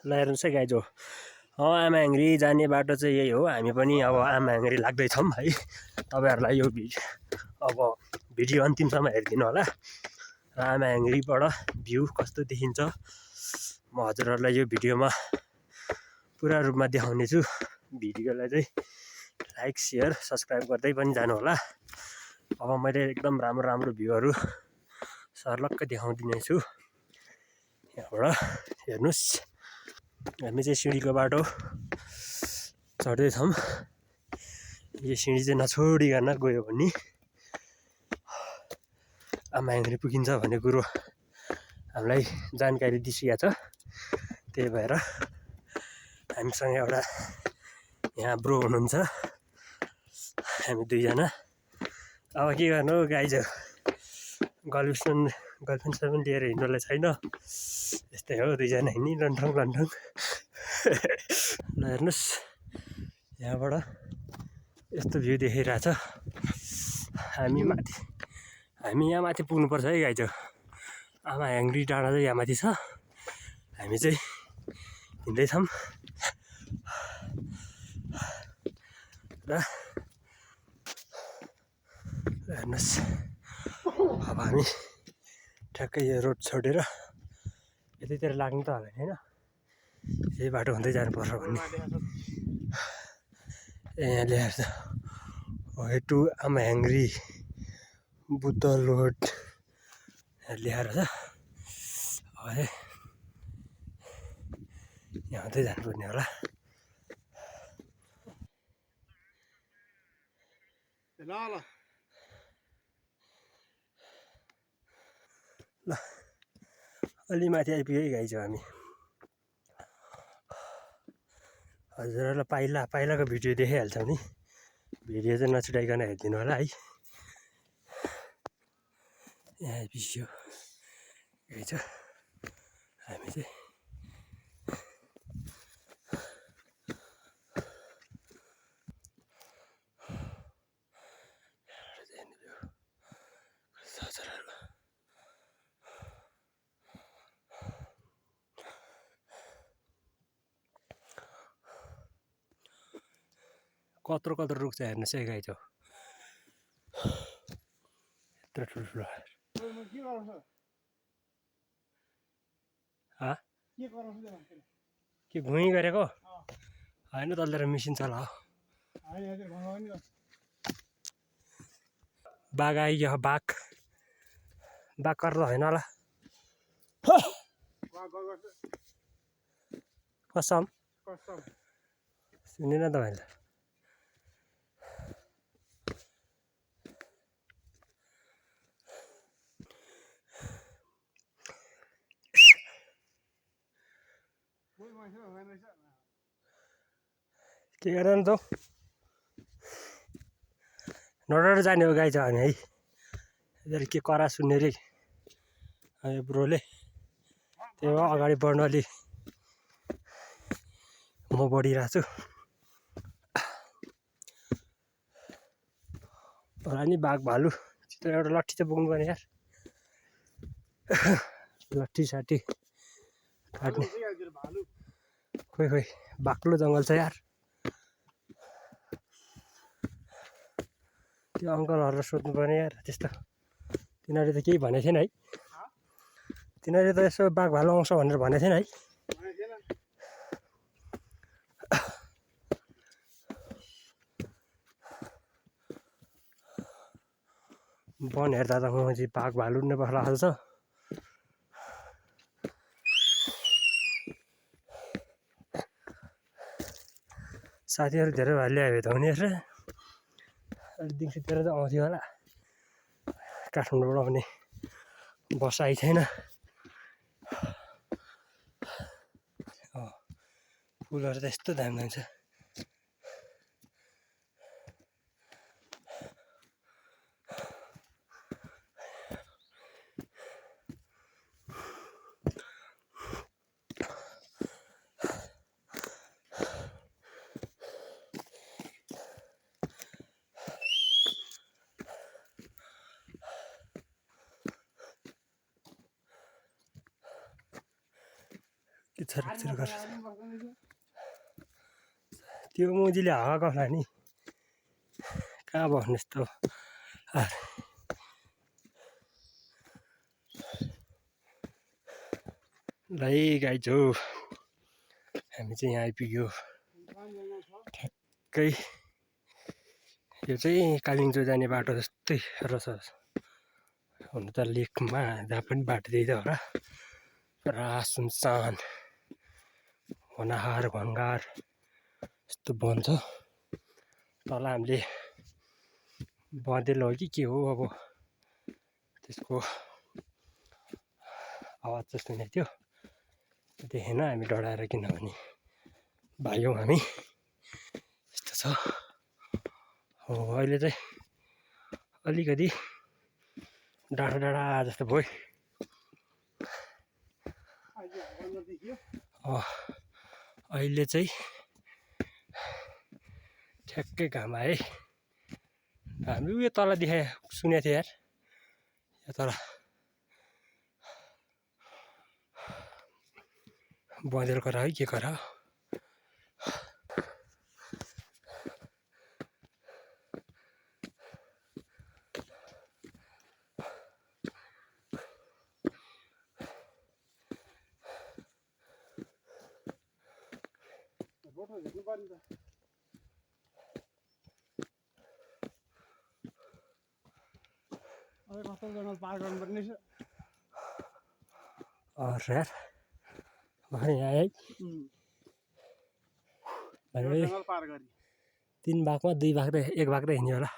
ल हेर्नुहोस् है गाइज हो आमाहाङ्ग्री जाने बाटो चाहिँ यही हो। हामी पनि अब आमाहाङ्ग्री लाग्दैछौँ है। तपाईँहरूलाई यो भिडियो अन्तिमसम्म हेरिदिनु होला र आमाहाङ्ग्रीबाट भ्यू कस्तो देखिन्छ म हजुरहरूलाई यो भिडियोमा पुरा रूपमा देखाउने छु। भिडियोलाई चाहिँ लाइक सेयर सब्सक्राइब गर्दै पनि जानु होला। अब मैले एकदम राम्रो राम्रो भ्यूहरू सर्लक्क देखाउँदिने छु। यहाँबाट हेर्नुहोस् हामी चाहिँ सिँढीको बाटो चढ्दैछौँ। यो सिँढी चाहिँ नछोडिकन गयो भने आमाहाङ्ग्री पुगिन्छ भन्ने कुरो हामीलाई जानकारी दिइसकेको छ। त्यही भएर हामीसँग एउटा यहाँ ब्रो हुनुहुन्छ, हामी दुईजना। अब के गर्नु गाइज, गर्लफ्रेन्ड पनि लिएर हिँड्नुलाई छैन। यस्तै हो, दुईजना हिँडी लन्ठङ लन्ठङ। ल हेर्नुहोस् यहाँबाट यस्तो भ्यू देखिरहेछ। हामी यहाँ माथि पुग्नुपर्छ है गाइज। आमाहाङ्ग्री डाँडा चाहिँ यहाँ माथि छ। हामी चाहिँ हिँड्दैछौँ र हेर्नुहोस् अब हामी ठ्याक्कै यो रोड छोडेर यतैतिर लाग्नु त होला होइन, यही बाटो हुँदै जानुपर्छ भन्ने यहाँ लेखेको छ। वे टु आमाहाङ्ग्री बुद्ध रोड लेखेर छ। अब यहाँ हुँदै जानुपर्ने होला। ल अलि माथि आइपुग्यो है गाइज हामी। हजुरहरूलाई पहिलाको भिडियो देखाइहाल्छौँ नि, भिडियो चाहिँ नछुटाइकन हेरिदिनु होला है। यहाँ आइपुग्यो गाइज हामी चाहिँ। कत्रो कत्रो रुख छ हेर्नुहोस् है गाइज। यत्रो ठुल्ठुलो के घुइँ गरेको होइन, तलतिर मिसिन चला हो। बाघ आइगयो, बाघ कर त होइन होला। कसम सुनेन तपाईँले? के गरेर त नडर जाने हो गाई छ हामी है। यिनीहरू के करा सुन्ने रे यो ब्रोले। त्यही भएर अगाडि बढ्नु अलि म बढिरहेको छु। होला नि बाघ भालु त्यो एउटा लट्ठी चाहिँ बोक्नु पर्ने यार। लट्ठी साट्ठी काट्ने। खोइ बाक्लो जङ्गल छ यार। त्यो अङ्कलहरूलाई सोध्नु पर्ने यार। त्यस्तो तिनीहरूले त केही भनेको थिएन है। तिनीहरूले त यसो बाघ भालु आउँछ भनेर भनेको थिएन है। वन हेर्दा त म चाहिँ बाघ भालु नै पख्ला हाल्छ। साथीहरू धेरै भएर ल्यायो त हुने रहेछ। अलिक दिउँसोतिर त आउँथ्यो होला। काठमाडौँबाट पनि बस आएको छैन। फुलहरू त यस्तो दामी दामी छ। छरक गरेर त्यो मुजीले हावा गर्ला नि कहाँ बस्नुहोस् त लै गाइज हो हामी चाहिँ यहाँ आइपुग्यो ठ्याक्कै यो चाहिँ कालिम्पोङ जाने बाटो जस्तै रहेछ हुनु त लेकमा जहाँ पनि बाटो त्यही त होला पुरा सुनसान होनाहार भङ्गार यस्तो बन्छ तल हामीले बँदेलो हो कि के हो अब त्यसको आवाज चाहिँ सुनेको थियो देखेन हामी डराएर किनभने भाग्यौँ हामी यस्तो छ हो अहिले चाहिँ अलिकति डाँडा डाँडा जस्तो भयो अहिले चाहिँ ठ्याक्कै घाम आए हामी उयो तल देखाए सुनेको थियो यार यो तल बँदेल करा है के करा और यार यहाँ आए है 3 भागमा 2 भाग त 1 भाग त हिँड्यो होला